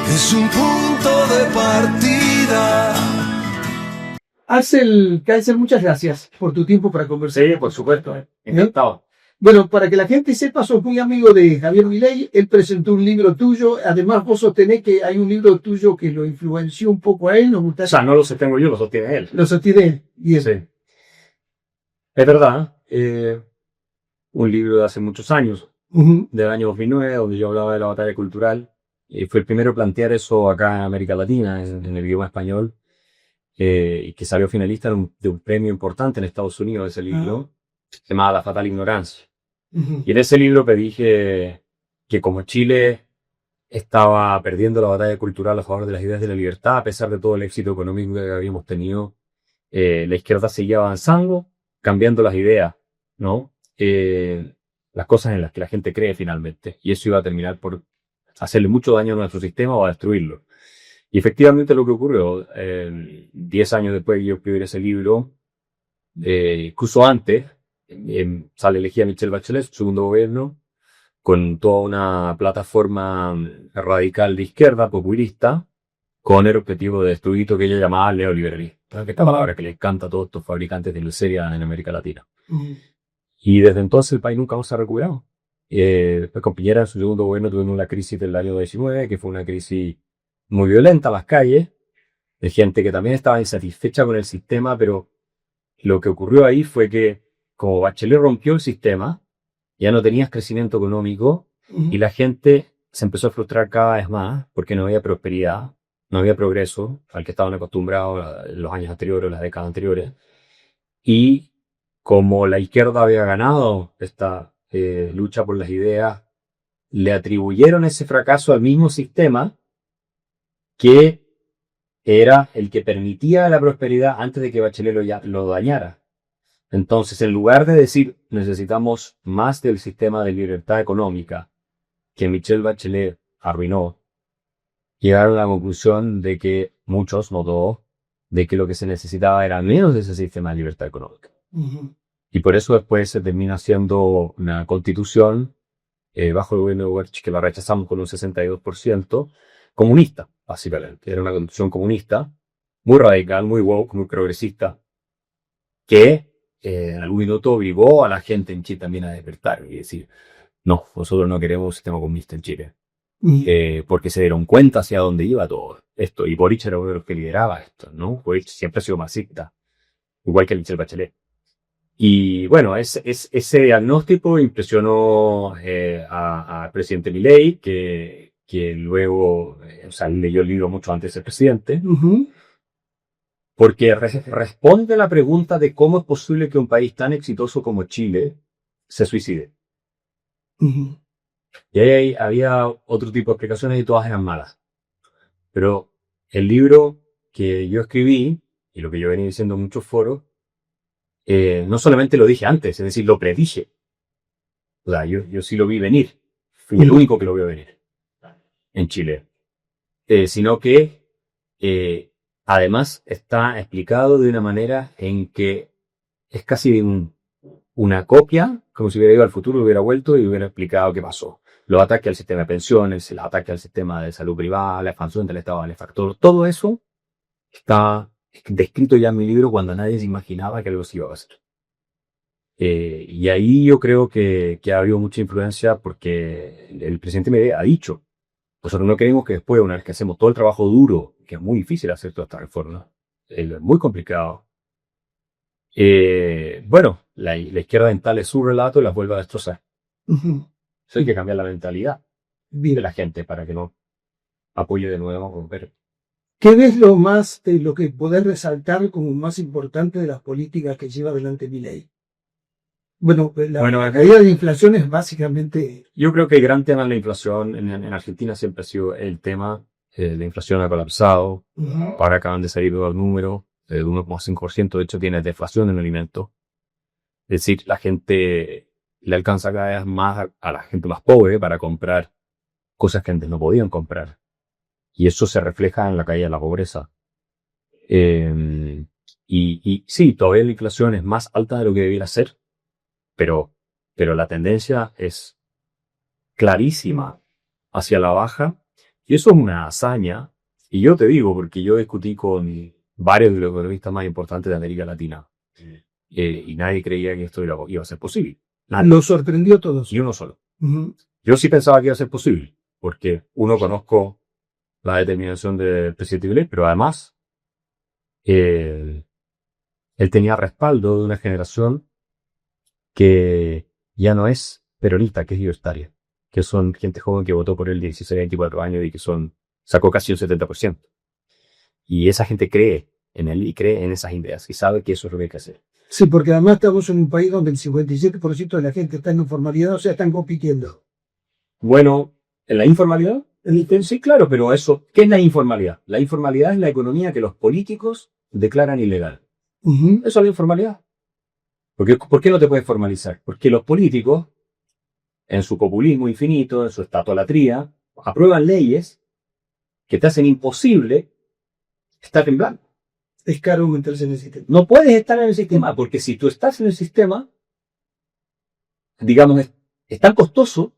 es un punto de partida. Axel Kaiser, muchas gracias por tu tiempo para conversar. Sí, por supuesto. Encantado. Bueno, para que la gente sepa, sos muy amigo de Javier Milei. Él presentó un libro tuyo. Además, vos sostenés que hay un libro tuyo que lo influenció un poco a él. ¿Nos gusta? O sea, no lo sostengo yo, lo sostiene él. Lo sostiene él. Bien. Sí. Es verdad. Un libro de hace muchos años, del año 2009, donde yo hablaba de la batalla cultural. Fue el primero a plantear eso acá en América Latina, en el idioma español. Y que salió finalista de un premio importante en Estados Unidos, ese libro. Se llamaba La Fatal Ignorancia. Y en ese libro pedí que como Chile estaba perdiendo la batalla cultural a favor de las ideas de la libertad, a pesar de todo el éxito económico que habíamos tenido, la izquierda seguía avanzando, cambiando las ideas, ¿no? Las cosas en las que la gente cree finalmente. Y eso iba a terminar por hacerle mucho daño a nuestro sistema o a destruirlo. Y efectivamente lo que ocurrió, 10 años después de yo escribir ese libro, incluso antes, sale elegida Michelle Bachelet, su segundo gobierno, con toda una plataforma radical de izquierda, populista, con el objetivo de destruir lo que ella llamaba neoliberalismo, que esta palabra que le encanta a todos estos fabricantes de miseria en América Latina. Y desde entonces el país nunca más se ha recuperado. Después con Piñera en su segundo gobierno tuvimos la crisis del año 19, que fue una crisis muy violenta en las calles, de gente que también estaba insatisfecha con el sistema, pero lo que ocurrió ahí fue que como Bachelet rompió el sistema, ya no tenías crecimiento económico y la gente se empezó a frustrar cada vez más porque no había prosperidad, no había progreso al que estaban acostumbrados en los años anteriores, las décadas anteriores. Y como la izquierda había ganado esta lucha por las ideas, le atribuyeron ese fracaso al mismo sistema que era el que permitía la prosperidad antes de que Bachelet lo dañara. Entonces, en lugar de decir necesitamos más del sistema de libertad económica que Michelle Bachelet arruinó, llegaron a la conclusión de que muchos, no todos, de que lo que se necesitaba era menos de ese sistema de libertad económica. Y por eso después se termina haciendo una constitución bajo el gobierno de Boric, que la rechazamos con un 62%, comunista, básicamente. Era una constitución comunista, muy radical, muy woke, muy progresista, que en algún minuto obligó a la gente en Chile también a despertar y decir, no, nosotros no queremos un sistema comunista en Chile. Porque se dieron cuenta hacia dónde iba todo esto. Y Boric era uno de los que lideraba esto, ¿no? Boric siempre ha sido marxista, igual que Michelle Bachelet. Y bueno, ese diagnóstico impresionó al presidente Milei, que luego, leyó el libro mucho antes de ser presidente, porque responde a la pregunta de cómo es posible que un país tan exitoso como Chile se suicide. Y ahí había otro tipo de explicaciones y todas eran malas. Pero el libro que yo escribí, y lo que yo venía diciendo en muchos foros, no solamente lo dije antes, es decir, lo predije. O sea, yo sí lo vi venir. Fui el único que lo vio venir en Chile. Sino que además está explicado de una manera en que es casi una copia, como si hubiera ido al futuro, hubiera vuelto y hubiera explicado qué pasó. Los ataques al sistema de pensiones, los ataques al sistema de salud privada, la expansión del Estado benefactor, todo eso está descrito ya en mi libro cuando nadie se imaginaba que algo se iba a hacer. Y ahí yo creo que ha habido mucha influencia porque el presidente me ha dicho, nosotros no queremos que después, una vez que hacemos todo el trabajo duro, que es muy difícil hacer toda esta reforma, es muy complicado, bueno, la izquierda instale su relato y las vuelva a destrozar. Eso hay que cambiar la mentalidad de la gente para que no apoye de nuevo a romper. ¿Qué ves lo que podés resaltar como más importante de las políticas que lleva adelante Milei? Bueno, la caída de inflación es básicamente... Yo creo que el gran tema de la inflación en Argentina siempre ha sido el tema. La inflación ha colapsado. Ahora acaban de salir los números de 1,5%. De hecho, tiene deflación en alimentos. Es decir, la gente le alcanza cada vez más a la gente más pobre para comprar cosas que antes no podían comprar. Y eso se refleja en la caída de la pobreza. Y sí, todavía la inflación es más alta de lo que debiera ser. Pero la tendencia es clarísima hacia la baja Y eso es una hazaña. Y yo te digo, porque yo discutí con varios de los economistas más importantes de América Latina. Y nadie creía que esto iba a ser posible. Nadie. Lo sorprendió a todos. Y uno solo. Yo sí pensaba que iba a ser posible, porque uno, conozco la determinación del presidente Milei, pero además él tenía respaldo de una generación que ya no es peronista, que es libertaria, que son gente joven que votó por él 16 a 24 años y que sacó casi un 70%. Y esa gente cree en él y cree en esas ideas y sabe que eso es lo que hay que hacer. Sí, porque además estamos en un país donde el 57% de la gente está en informalidad, o sea, están compitiendo. Bueno, en la informalidad, sí, claro, pero eso, ¿qué es la informalidad? La informalidad es la economía que los políticos declaran ilegal. Eso es la informalidad. ¿Por qué no te puedes formalizar? Porque los políticos, en su populismo infinito, en su estatolatría, aprueban leyes que te hacen imposible estar en blanco. Es caro meterse en el sistema. No puedes estar en el sistema, porque si tú estás en el sistema, digamos, es tan costoso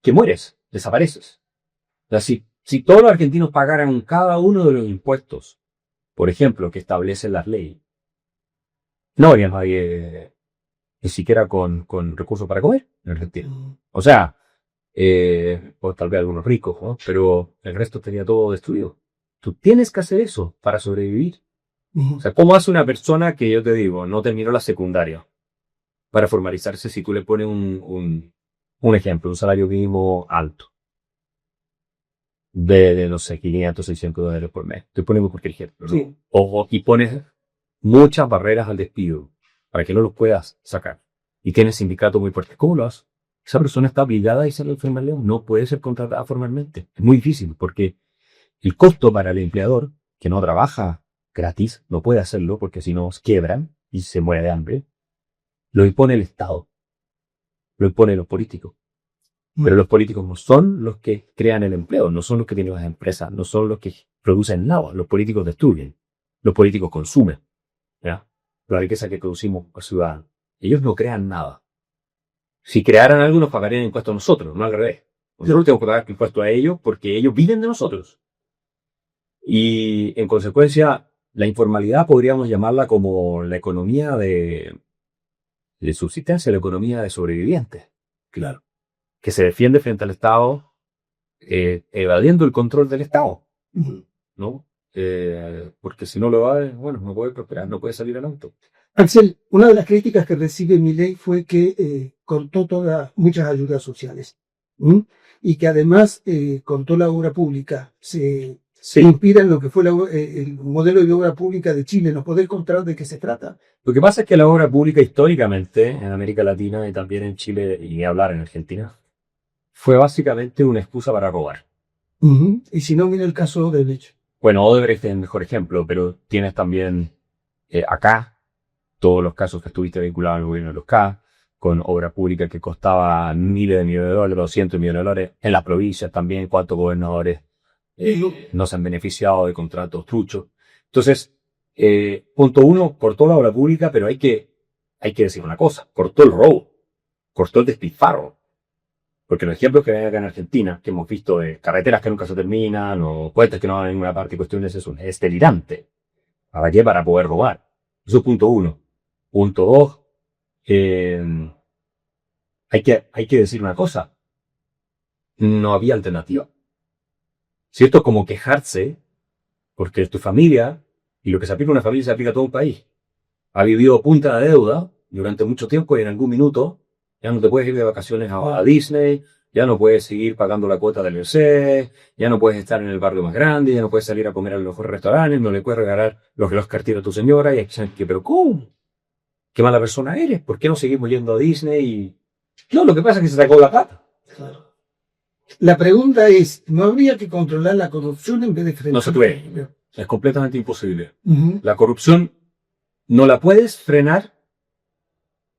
que mueres, desapareces. O sea, si todos los argentinos pagaran cada uno de los impuestos, por ejemplo, que establecen las leyes, no habría nadie ni siquiera con recursos para comer en Argentina. O sea, pues tal vez algunos ricos, ¿no? Pero el resto tenía todo destruido. Tú tienes que hacer eso para sobrevivir. O sea, ¿cómo hace una persona que, yo te digo, no terminó la secundaria para formalizarse si tú le pones un ejemplo, un salario mínimo alto? De no sé, 500, 600 dólares por mes. Te ponemos cualquier ejemplo, ¿no? Sí. Y pones muchas barreras al despido para que no los puedas sacar. Y tienes sindicato muy fuerte. ¿Cómo lo haces? Esa persona está obligada a irse al formalidad. No puede ser contratada formalmente. Es muy difícil porque el costo para el empleador, que no trabaja gratis, no puede hacerlo porque si no quiebran y se muere de hambre, lo impone el Estado. Lo imponen los políticos. Pero los políticos no son los que crean el empleo, no son los que tienen las empresas, no son los que producen nada. Los políticos destruyen. Los políticos consumen. ¿Ya? La riqueza que producimos los ciudadanos. Ellos no crean nada. Si crearan algo, nos pagarían impuestos a nosotros, no al revés. Nosotros tenemos que pagar impuestos a ellos porque ellos viven de nosotros. Y en consecuencia, la informalidad podríamos llamarla como la economía de subsistencia, la economía de sobrevivientes. Claro. Que se defiende frente al Estado, evadiendo el control del Estado, ¿no? Porque si no lo va, bueno, no puede prosperar, no puede salir adelante. Axel, una de las críticas que recibe Milei fue que cortó muchas ayudas sociales y que además cortó la obra pública. Se inspira en lo que fue el modelo de obra pública de Chile. ¿Nos podés contar de qué se trata? Lo que pasa es que la obra pública históricamente en América Latina y también en Chile, y ni hablar en Argentina, fue básicamente una excusa para robar. Y si no, mira el caso de Odebrecht. Bueno, Odebrecht es el mejor ejemplo, pero tienes también acá todos los casos que estuviste vinculados al gobierno de los K, con obra pública que costaba miles de millones de dólares, o cientos de millones de dólares. En las provincias también, cuántos gobernadores no se han beneficiado de contratos truchos. Entonces, punto uno, cortó la obra pública, pero hay que decir una cosa, cortó el robo, cortó el despilfarro. Porque los ejemplos que hay acá en Argentina, que hemos visto de carreteras que nunca se terminan, o puentes que no van a ninguna parte, cuestiones de eso, es delirante. ¿Para qué? Para poder robar. Eso es punto uno. Punto dos, hay que decir una cosa. No había alternativa. Si esto es como quejarse, porque es tu familia, y lo que se aplica a una familia se aplica a todo un país. Ha vivido a punta de deuda durante mucho tiempo y en algún minuto ya no te puedes ir de vacaciones a Disney, ya no puedes seguir pagando la cuota del IRC, ya no puedes estar en el barrio más grande, ya no puedes salir a comer a los mejores restaurantes, no le puedes regalar los cartiers a tu señora, y hay que, pero ¿cómo? ¿Qué mala persona eres? ¿Por qué no seguimos yendo a Disney? No, lo que pasa es que se sacó la plata. Claro. La pregunta es, ¿no habría que controlar la corrupción en vez de frenar? No se puede. Es completamente imposible. La corrupción no la puedes frenar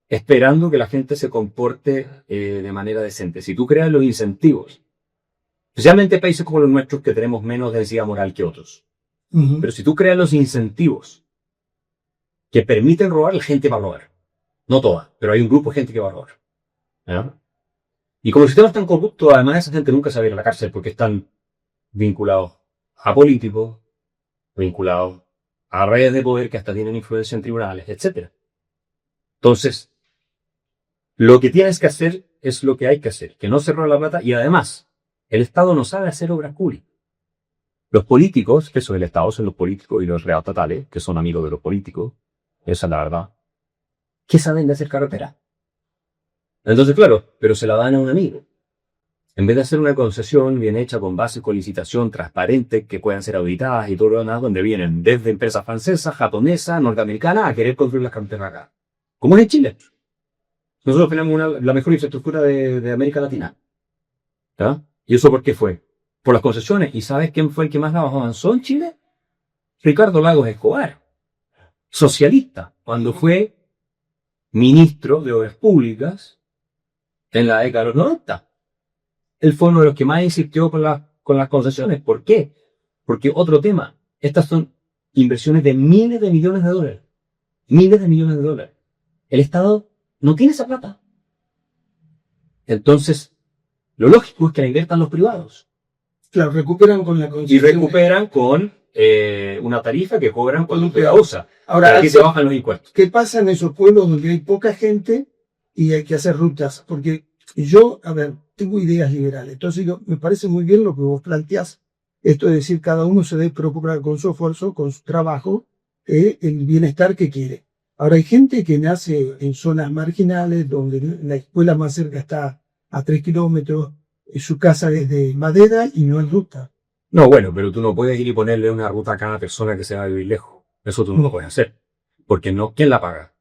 esperando que la gente se comporte de manera decente. Si tú creas los incentivos, especialmente países como los nuestros que tenemos menos densidad moral que otros, pero si tú creas los incentivos que permiten robar, la gente va a robar. No toda, pero hay un grupo de gente que va a robar. ¿Ya? Y como el sistema es tan corrupto, además esa gente nunca se va a ir a la cárcel porque están vinculados a políticos, vinculados a redes de poder que hasta tienen influencia en tribunales, etc. Entonces, lo que tienes que hacer es lo que hay que hacer, que no se roba la plata, y además, el Estado no sabe hacer obras públicas. Los políticos, que son el Estado, son los políticos y los reestatales, que son amigos de los políticos, esa es la verdad, ¿qué saben de hacer carretera? Entonces, claro, pero se la dan a un amigo. En vez de hacer una concesión bien hecha con bases con licitación transparente, que puedan ser auditadas y todo lo demás, donde vienen desde empresas francesas, japonesas, norteamericanas, a querer construir las carreteras acá. Como es en Chile. Nosotros tenemos la mejor infraestructura de América Latina. ¿Ya? ¿Y eso por qué fue? Por las concesiones. ¿Y sabes quién fue el que más avanzó en Chile? Ricardo Lagos Escobar. Socialista. Cuando fue ministro de Obras Públicas en la década de los 90. Él fue uno de los que más insistió con las concesiones. ¿Por qué? Porque otro tema. Estas son inversiones de miles de millones de dólares. Miles de millones de dólares. El Estado no tiene esa plata. Entonces, lo lógico es que la inviertan los privados. Claro, recuperan con la concesión. Y recuperan con una tarifa que cobran cuando un pegajosa. Ahora, aquí se bajan los impuestos. ¿Qué pasa en esos pueblos donde hay poca gente y hay que hacer rutas? Porque yo, tengo ideas liberales. Entonces, me parece muy bien lo que vos planteás. Esto es decir, cada uno se debe preocupar con su esfuerzo, con su trabajo, el bienestar que quiere. Ahora, hay gente que nace en zonas marginales, donde la escuela más cerca está a 3 kilómetros, su casa es de madera y no hay ruta. No, bueno, pero tú no puedes ir y ponerle una ruta a cada persona que se va a vivir lejos. Eso tú no lo puedes hacer. Porque no, ¿quién la paga?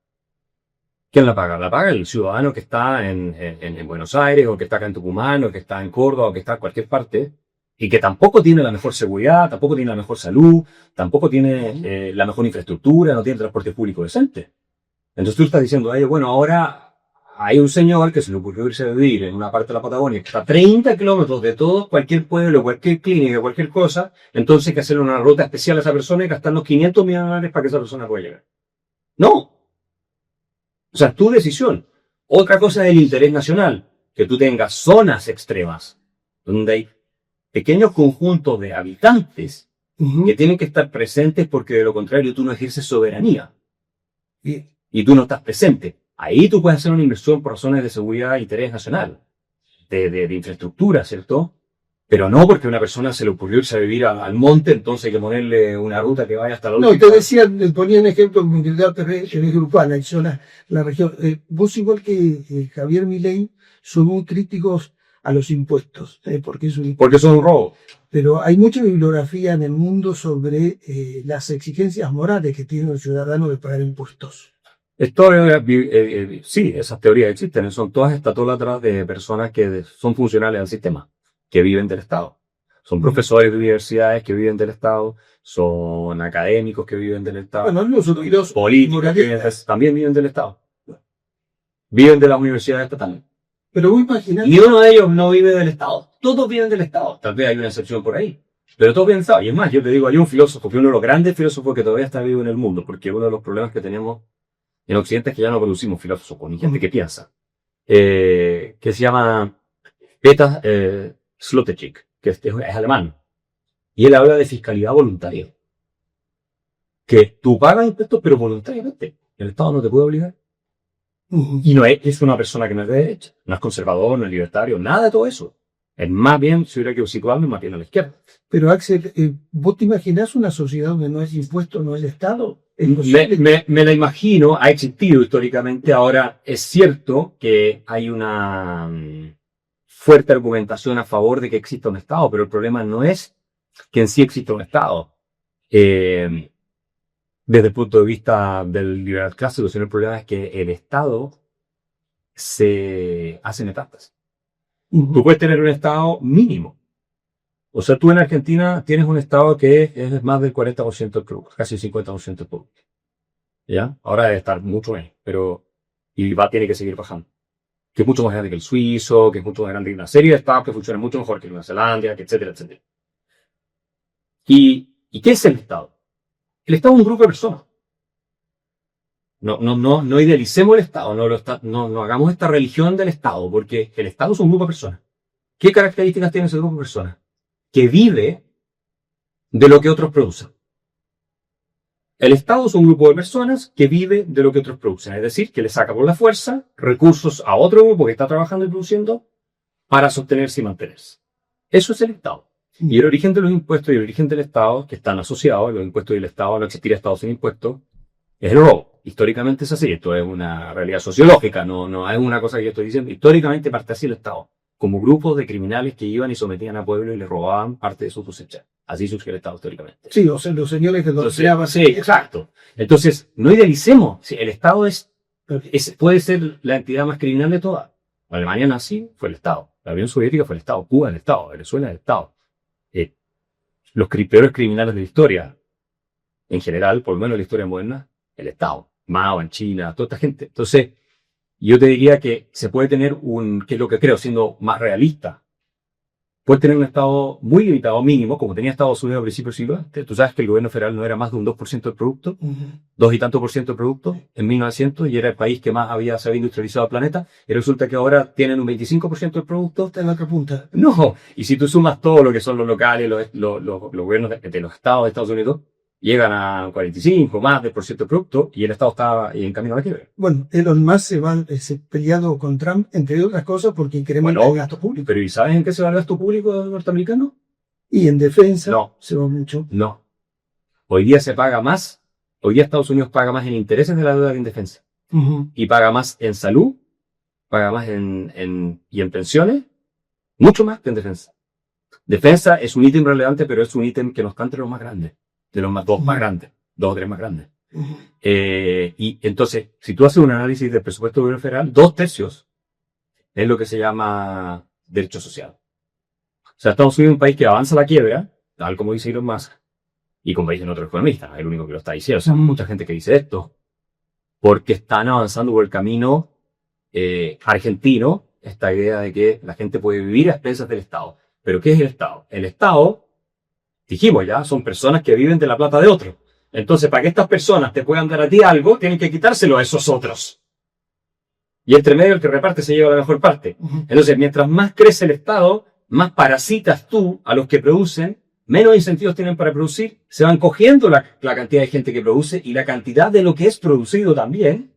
¿Quién la paga? La paga el ciudadano que está en Buenos Aires, o que está acá en Tucumán, o que está en Córdoba, o que está en cualquier parte, y que tampoco tiene la mejor seguridad, tampoco tiene la mejor salud, tampoco tiene la mejor infraestructura, no tiene transporte público decente. Entonces tú estás diciendo a ellos, bueno, ahora hay un señor que se le ocurrió irse a vivir en una parte de la Patagonia que está a 30 kilómetros de todo, cualquier pueblo, cualquier clínica, cualquier cosa, entonces hay que hacerle una ruta especial a esa persona y gastar los 500 millones de dólares para que esa persona pueda llegar. No. O sea, tu decisión. Otra cosa es el interés nacional, que tú tengas zonas extremas, donde hay pequeños conjuntos de habitantes que tienen que estar presentes porque de lo contrario tú no ejerces soberanía. Y tú no estás presente. Ahí tú puedes hacer una inversión por razones de seguridad e interés nacional, de infraestructura, ¿cierto? Pero no porque a una persona se le ocurrió irse a vivir al monte, entonces hay que ponerle una ruta que vaya hasta la última. No, te decía, ponían ejemplo en movilidad urbana, en zona, la región. Vos, igual que Javier Milei, son muy críticos a los impuestos, porque son un robo. Pero hay mucha bibliografía en el mundo sobre las exigencias morales que tiene el ciudadano de pagar impuestos. Sí, esas teorías existen. Son todas estatúlatras de personas que son funcionales al sistema, que viven del Estado. Son profesores de universidades que viven del Estado, son académicos que viven del Estado, bueno, los políticos que también viven del Estado. Viven de las universidades estatales. Pero vos imaginás... Ni uno de ellos no vive del Estado. Todos viven del Estado. Tal vez hay una excepción por ahí. Pero todos viven del Estado. Y es más, yo te digo, hay un filósofo, que uno de los grandes filósofos que todavía está vivo en el mundo, porque uno de los problemas que tenemos en Occidente es que ya no producimos filósofos, ni gente que piensa. Que se llama Peter Sloterdijk, que es alemán. Y él habla de fiscalidad voluntaria. Que tú pagas impuestos, pero voluntariamente. El Estado no te puede obligar. Y no es una persona que no es de derecha, no es conservador, no es libertario, nada de todo eso. Es más bien, si hubiera que situarlo, más bien a la izquierda. Pero Axel, ¿vos te imaginás una sociedad donde no es impuesto, no es Estado? Me la imagino, ha existido históricamente. Ahora, es cierto que hay una fuerte argumentación a favor de que exista un Estado, pero el problema no es que en sí exista un Estado. Desde el punto de vista del liberal clásico, sino el problema es que el Estado se hace en etapas. Tú puedes tener un Estado mínimo. O sea, tú en Argentina tienes un Estado que es más del 40% del producto, casi el 50% del producto. ¿Ya? Ahora debe estar mucho menos, pero tiene que seguir bajando. Que es mucho más grande que el suizo, que es mucho más grande que una serie de estados que funcionan mucho mejor que Nueva Zelanda, que etcétera, etcétera. ¿Y qué es el Estado? El Estado es un grupo de personas. No idealicemos el Estado, no hagamos esta religión del Estado, porque el Estado es un grupo de personas. ¿Qué características tiene ese grupo de personas? que vive de lo que otros producen. El Estado es un grupo de personas que vive de lo que otros producen, es decir, que le saca por la fuerza recursos a otro grupo que está trabajando y produciendo para sostenerse y mantenerse. Eso es el Estado. Y el origen de los impuestos y el origen del Estado, que están asociados, los impuestos y el Estado, no existiría Estado sin impuestos, es el robo. Históricamente es así, esto es una realidad sociológica, no es una cosa que yo estoy diciendo. Históricamente parte así el Estado, como grupos de criminales que iban y sometían a pueblos y les robaban parte de su cosecha. Así surge el Estado históricamente. Sí, o sea, los señores que lo creaban. Sí, exacto. Entonces, no idealicemos. Sí, el Estado puede ser la entidad más criminal de todas. La Alemania nazi fue el Estado. La Unión Soviética fue el Estado. Cuba el Estado. Venezuela el Estado. Los peores criminales de la historia, en general, por lo menos en la historia moderna, el Estado. Mao en China, toda esta gente. Entonces, yo te diría que se puede tener que es lo que creo, siendo más realista, puede tener un Estado muy limitado, mínimo, como tenía Estados Unidos a principios del siglo. Tú sabes que el gobierno federal no era más de un 2% del producto, 2 y tanto por ciento del producto en 1900, y era el país que más se había industrializado el planeta, y resulta que ahora tienen un 25% del producto. Está en la otra punta. No, y si tú sumas todo lo que son los locales, los gobiernos de los estados de Estados Unidos, llegan a 45 más del % del producto, y el Estado está en camino a la quiebra. Bueno, Elon Musk se peleado con Trump, entre otras cosas, porque incrementa el gasto público. Pero ¿y sabes en qué se va el gasto público norteamericano? Y en defensa No. se va mucho. No. Hoy día se paga más, hoy día Estados Unidos paga más en intereses de la deuda que en defensa. Y paga más en salud, paga más y en pensiones, mucho más que en defensa. Defensa es un ítem relevante, pero es un ítem que no está entre los más grandes. De los dos más grandes, 2 o 3 más grandes. Y entonces, si tú haces un análisis del presupuesto del gobierno federal, 2/3 es lo que se llama derecho social. O sea, Estados Unidos es un país que avanza a la quiebra, tal como dice Elon Musk, y como dicen otros economistas, es el único que lo está diciendo. O sea, mucha gente que dice esto, porque están avanzando por el camino argentino, esta idea de que la gente puede vivir a expensas del Estado. ¿Pero qué es el Estado? El Estado, dijimos ya, son personas que viven de la plata de otros. Entonces, para que estas personas te puedan dar a ti algo, tienen que quitárselo a esos otros. Y entre medio el que reparte se lleva la mejor parte. Entonces, mientras más crece el Estado, más parasitas tú a los que producen, menos incentivos tienen para producir, se van cogiendo la cantidad de gente que produce y la cantidad de lo que es producido también.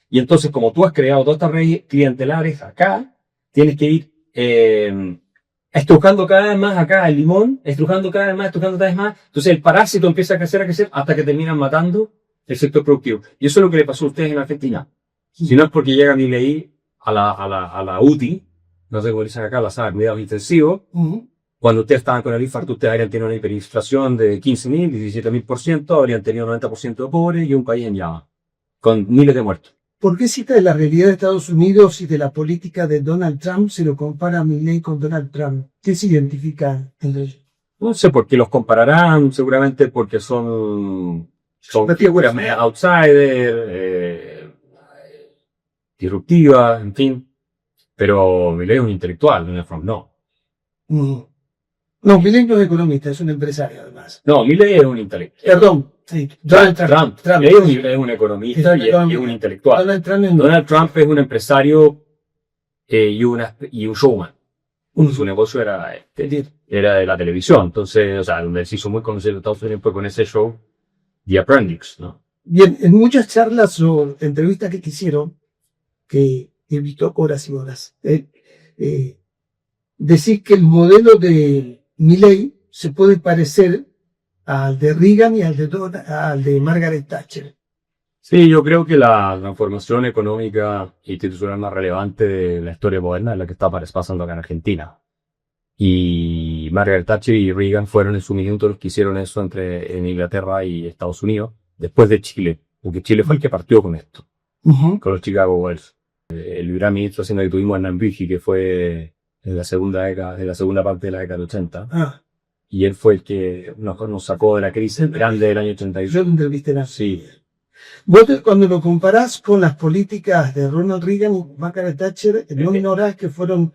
Y entonces, como tú has creado todas estas redes clientelares acá, tienes que ir estrujando cada vez más acá el limón, estrujando cada vez más. Entonces el parásito empieza a crecer, hasta que terminan matando el sector productivo. Y eso es lo que le pasó a ustedes en Argentina. Si no es porque llega Milei a la UTI, no sé cómo dicen acá, la sala de cuidados intensivos, cuando ustedes estaban con el infarto, ustedes habrían tenido una hiperinflación de 15.000, 17.000%, habrían tenido 90% de pobres y un país en llamas, con miles de muertos. ¿Por qué cita de la realidad de Estados Unidos y de la política de Donald Trump se lo compara a Milei con Donald Trump? ¿Qué se identifica entre ellos? No sé por qué los compararán, seguramente porque son outsider, disruptiva, en fin. Pero Milei es un intelectual, Donald Trump no. No, Milei no es economista, es un empresario además. No, Milei es un intelectual. Perdón, sí, Donald Trump. Milei es un economista y es un intelectual. Donald Trump es un empresario y un showman. Su negocio era de la televisión. Entonces, o sea, donde se hizo muy conocido en Estados Unidos fue con ese show, The Apprentice, ¿no? Bien, en muchas charlas o entrevistas que hicieron, que he visto horas y horas, decir que el modelo de Milei se puede parecer al de Reagan y al de Margaret Thatcher. Sí, yo creo que la transformación económica e institucional más relevante de la historia moderna es la que está pasando acá en Argentina. Y Margaret Thatcher y Reagan fueron en su minuto los que hicieron eso en Inglaterra y Estados Unidos, después de Chile, porque Chile fue el que partió con esto, con los Chicago Boys. El gran ministro haciendo que tuvimos a Nambiji, que fue de la segunda parte de la década del 80. Y él fue el que nos sacó de la crisis grande del año 81. Yo lo entrevisté. Sí. Vos cuando lo comparás con las políticas de Ronald Reagan y Margaret Thatcher, no ignorás que fueron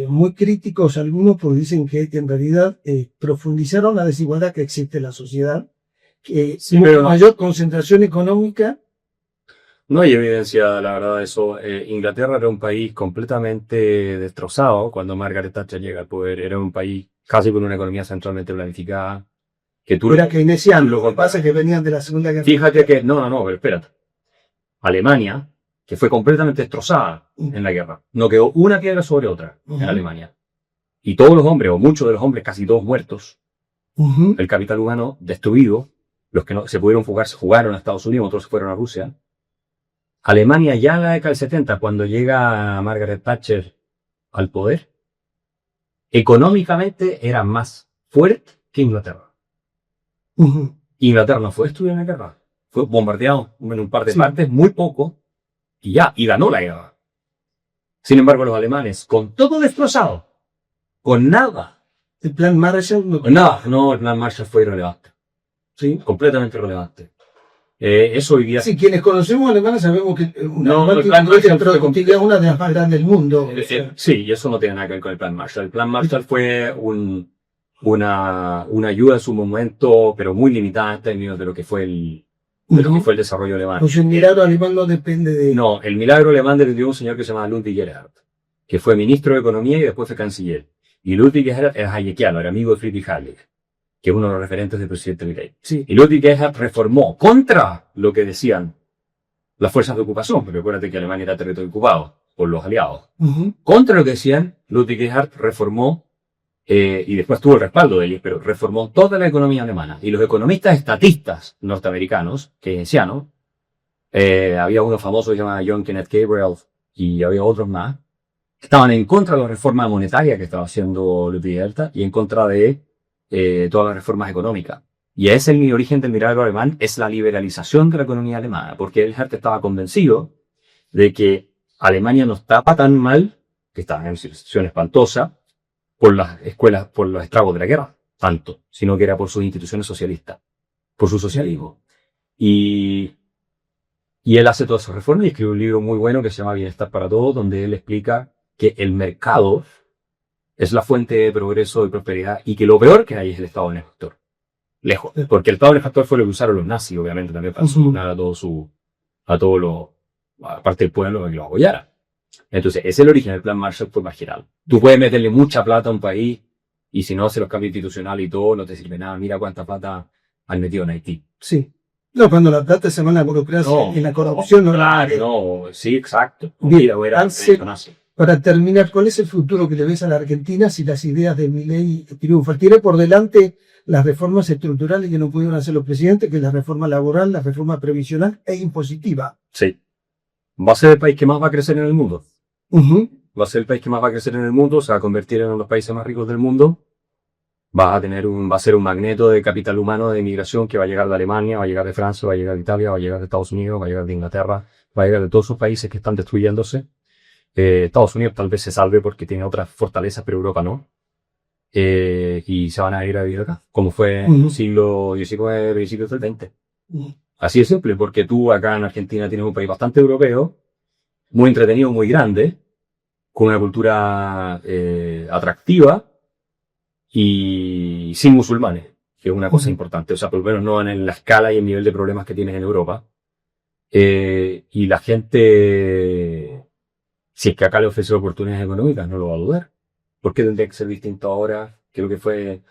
muy críticos algunos, porque dicen que en realidad profundizaron la desigualdad que existe en la sociedad, que mayor concentración económica. No hay evidencia, la verdad, de eso. Inglaterra era un país completamente destrozado cuando Margaret Thatcher llega al poder. Era un país casi con una economía centralmente planificada. Que tú Era keynesiano, lo que pasa es que venían de la Segunda Guerra. Fíjate que, no, pero espérate. Alemania, que fue completamente destrozada en la guerra. No quedó una piedra sobre otra en Alemania. Y todos los hombres, o muchos de los hombres, casi todos muertos. El capital humano destruido. Los que no se pudieron fugar se jugaron a Estados Unidos, otros se fueron a Rusia. Alemania ya en la década del 70, cuando llega Margaret Thatcher al poder, económicamente era más fuerte que Inglaterra. Inglaterra no fue destruida en la guerra. Fue bombardeado en un par de partes, muy poco, y ganó la guerra. Sin embargo, los alemanes, con todo destrozado, con nada. El plan Marshall el plan Marshall fue irrelevante. Sí, completamente irrelevante. Eso hoy día... Sí, quienes conocemos alemanes sabemos que el plan Marshall fue una de las más grandes del mundo. Sí, y eso no tiene nada que ver con el plan Marshall. El plan Marshall fue una ayuda en su momento, pero muy limitada en términos de lo que fue el desarrollo alemán. Pues el milagro alemán no depende de... No, el milagro alemán dependió de un señor que se llama Ludwig Erhard, que fue ministro de Economía y después fue canciller. Y Ludwig Erhard era hayekiano, era amigo de Friedrich Hayek, que es uno de los referentes del presidente Milei. Sí. Y Ludwig Erhard reformó contra lo que decían las fuerzas de ocupación, porque acuérdate que Alemania era territorio ocupado por los aliados. Contra lo que decían, Ludwig Erhard reformó, y después tuvo el respaldo de ellos, pero reformó toda la economía alemana. Y los economistas estatistas norteamericanos, keynesianos, había uno famoso que se llamaba John Kenneth Gabriel, y había otros más, que estaban en contra de la reforma monetaria que estaba haciendo Ludwig Erhard y en contra de todas las reformas económicas. Y ese es el origen del milagro alemán, es la liberalización de la economía alemana, porque Erhard estaba convencido de que Alemania no estaba tan mal, que estaba en una situación espantosa, por las escuelas, por los estragos de la guerra, tanto, sino que era por sus instituciones socialistas, por su socialismo. Y él hace todas esas reformas y escribe un libro muy bueno que se llama Bienestar para Todos, donde él explica que el mercado es la fuente de progreso y prosperidad y que lo peor que hay es el Estado benefactor. Lejos. Porque el Estado benefactor fue lo que usaron los nazis, obviamente, también para solucionar aparte del pueblo que lo apoyara. Entonces, ese es el origen del plan Marshall, fue marginal. Tú puedes meterle mucha plata a un país y si no hace los cambios institucionales y todo, no te sirve nada. Mira cuánta plata han metido en Haití. Sí. No, cuando la plata se va en la burocracia, en la corrupción. Sí, exacto. Mira, para terminar, ¿cuál es el futuro que le ves a la Argentina si las ideas de Milei triunfan? Tiene por delante las reformas estructurales que no pudieron hacer los presidentes, que es la reforma laboral, la reforma previsional e impositiva. Sí. Va a ser el país que más va a crecer en el mundo. Va a ser el país que más va a crecer en el mundo, se va a convertir en uno de los países más ricos del mundo. Va a ser un magneto de capital humano de inmigración que va a llegar de Alemania, va a llegar de Francia, va a llegar de Italia, va a llegar de Estados Unidos, va a llegar de Inglaterra, va a llegar de todos esos países que están destruyéndose. Estados Unidos tal vez se salve porque tiene otras fortalezas, pero Europa no. Y se van a ir a vivir acá, como fue en el siglo XIX, principios del XX. Así de simple, porque tú acá en Argentina tienes un país bastante europeo, muy entretenido, muy grande, con una cultura atractiva y sin musulmanes, que es una cosa importante. O sea, por lo menos no en la escala y el nivel de problemas que tienes en Europa. Y la gente, si es que acá le ofrece oportunidades económicas, no lo va a dudar. ¿Por qué tendría que ser distinto ahora que lo que fue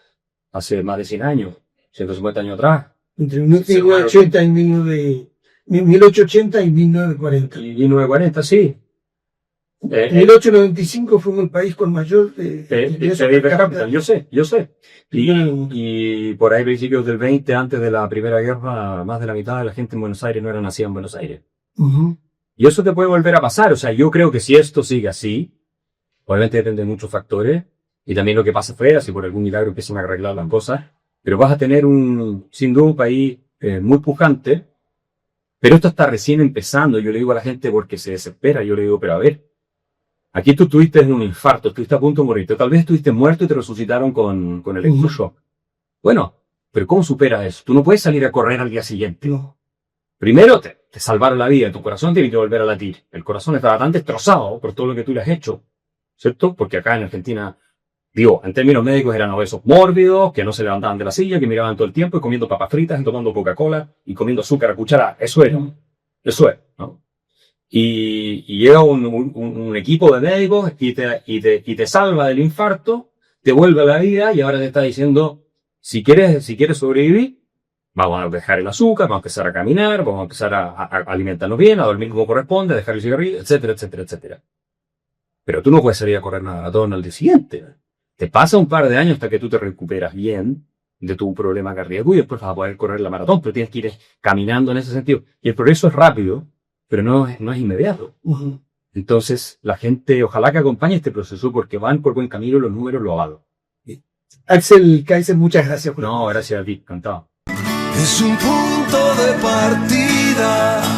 hace más de 100 años, 150 años atrás? Entre 1880 y 1880 y 1940. Y 1940, sí. En 1895 fuimos el país con mayor yo sé. Y por ahí, principios del 20, antes de la Primera Guerra, más de la mitad de la gente en Buenos Aires no era nacida en Buenos Aires. Y eso te puede volver a pasar. O sea, yo creo que si esto sigue así, obviamente depende de muchos factores, y también lo que pasa afuera, si por algún milagro empiezan a arreglar las cosas, pero vas a tener sin duda un país muy pujante, pero esto está recién empezando. Yo le digo a la gente porque se desespera, yo le digo, pero a ver, aquí tú estuviste en un infarto, estuviste a punto de morirte, tal vez estuviste muerto y te resucitaron con el electroshock. Bueno, pero ¿cómo superas eso? Tú no puedes salir a correr al día siguiente. No. Primero te salvaron la vida, tu corazón tiene que volver a latir. El corazón estaba tan destrozado por todo lo que tú le has hecho, ¿cierto? Porque acá en Argentina, digo, en términos médicos eran obesos mórbidos, que no se levantaban de la silla, que miraban todo el tiempo y comiendo papas fritas y tomando Coca-Cola y comiendo azúcar a cuchara. Eso es, ¿no? y llega un equipo de médicos y te salva del infarto, te vuelve a la vida y ahora te está diciendo, si quieres sobrevivir, vamos a dejar el azúcar, vamos a empezar a caminar, vamos a empezar a alimentarnos bien, a dormir como corresponde, a dejar el cigarrillo, etcétera, etcétera, etcétera. Pero tú no puedes salir a correr una maratón al día siguiente. Te pasa un par de años hasta que tú te recuperas bien de tu problema cardíaco y después vas a poder correr la maratón, pero tienes que ir caminando en ese sentido. Y el progreso es rápido, pero no es inmediato. Entonces, la gente, ojalá que acompañe este proceso porque van por buen camino, los números lo avalan. Axel Kaiser, muchas gracias. No, gracias a ti, encantado. Es un punto de partida.